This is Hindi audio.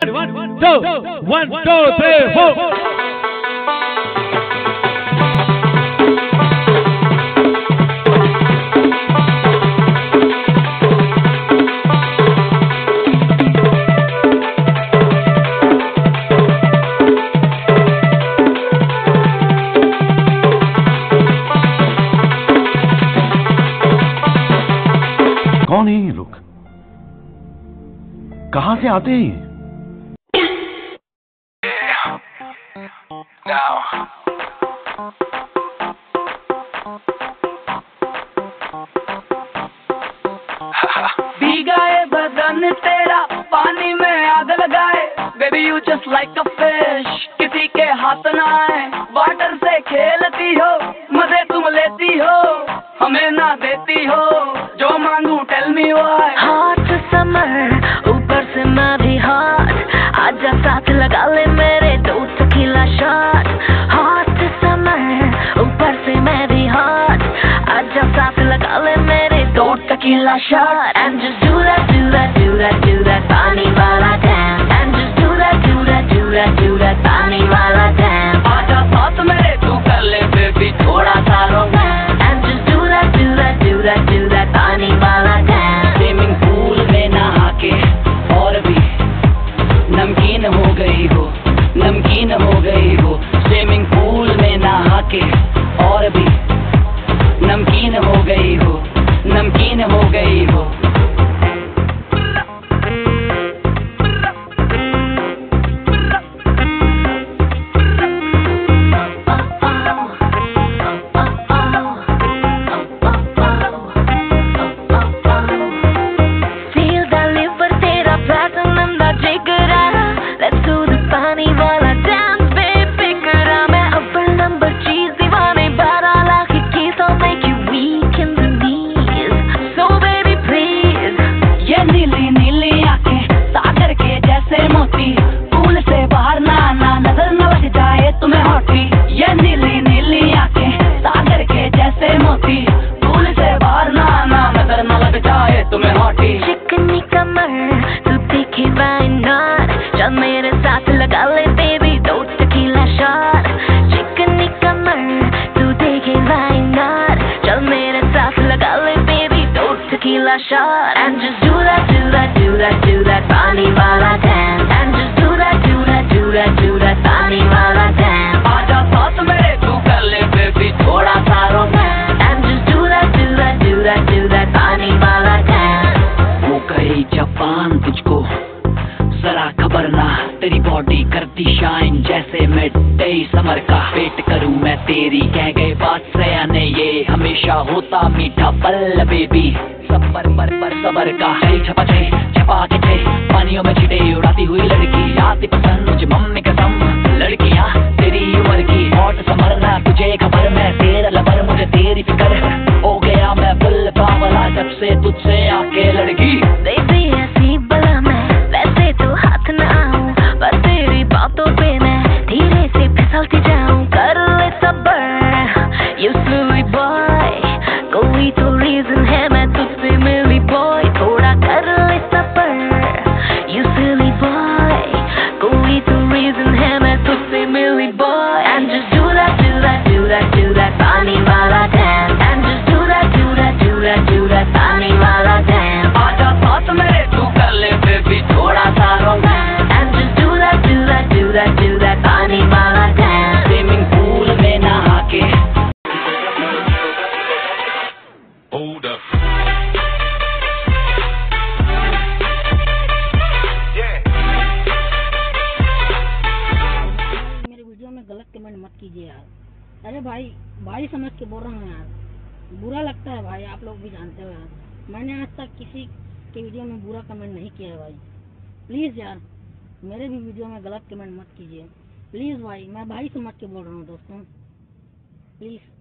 1 2 3 4। कौन है ये लोग? कहां से आते हैं? भीगाए बदन तेरा पानी में आग लगाए, baby you just like a fish, किसी के हाथ ना आए। वाटर से खेलती हो, मजे तुम लेती हो, हमें ना देती हो, जो मांगू tell me why. Hot summer ऊपर से मैं भी हॉट, आजा साथ लगा ले मेरे 2 टकीला शॉट। हॉट समर ऊपर से मैं भी हॉट, आजा साथ लगा ले मेरे 2 tequila shot. And just do that, do that, do that, do that पानी वाला dance। And just do that, do that, do that, do that पानी वाला dance। आजा साथ मेरे तू कर ले बेबी थोड़ा सा romance. And just do that, do that, do that, do that पानी वाला dance। स्विमिंग पूल में नहा के और भी नमकीन हो गई हो, नमकीन हो गई हो। स्विमिंग पूल में नहा के और भी नमकीन हो गई हो, नमकीन हो गई हो। मेरे साथ लगा ले बेबी 2 टकीला शॉट। चिकनी कमर तू देखे why not, चल मेरे साथ लगा ले baby 2 tequila shot. And just do that, do that, do that, do that पानी वाला dance। And just do that, do that, do that, do that पानी वाला dance। आजा साथ मेरे तू कर ले बेबी थोड़ा सा romance. And just do that, do that, do that, do that पानी वाला dance। वो कही जापान तुझको जरा खबर ना, तेरी बॉडी करती शाइन जैसे मिड डे समर का। वेट करूं मैं तेरी, कह गए बात सयाने ये हमेशा होता मीठा पल बेबी। सबर पर सबर का चल छपा के थे पानियों में छिटे उड़ाती हुई लड़की। आती पसंद मुझे मम्मी कसम लड़कियां तेरी उम्र की। हॉट समर ना तुझे खबर, मैं तेरा लवर मुझे तेरी फिक्र। हो गया मैं फुल बावला जब से तुझसे आके लड़की। बेबी ऐसी बला मैं वैसे तो हाथ ना आऊं, पर तेरी बातों पे मैं धीरे से फिसलती जाऊं। कर ले सबर you silly boy, कोई तो रीजन है मैं तुझसे मिली boy। थोड़ा कर ले सबर you silly boy, कोई तो रीजन है मैं तुझसे मिली boy। And just do that, do that, do that, do that पानी वाला dance। And just do that, do that, do that, do that पानी वाला dance। आजा साथ मेरे तू कर ले बेबी थोड़ा सा romance. And just do that, do that, do that, do that पानी वाला dance। स्विमिंग पूल में नहा के Hold up. मेरे वीडियो में गलत कमेंट मत कीजिए यार। अरे भाई समझ के बोल रहा हूँ यार, बुरा लगता है भाई, आप लोग भी जानते हो यार। मैंने आज तक किसी के वीडियो में बुरा कमेंट नहीं किया है भाई। प्लीज़ यार मेरे भी वीडियो में गलत कमेंट मत कीजिए प्लीज़ भाई, मैं भाई समझ के बोल रहा हूँ दोस्तों, प्लीज़।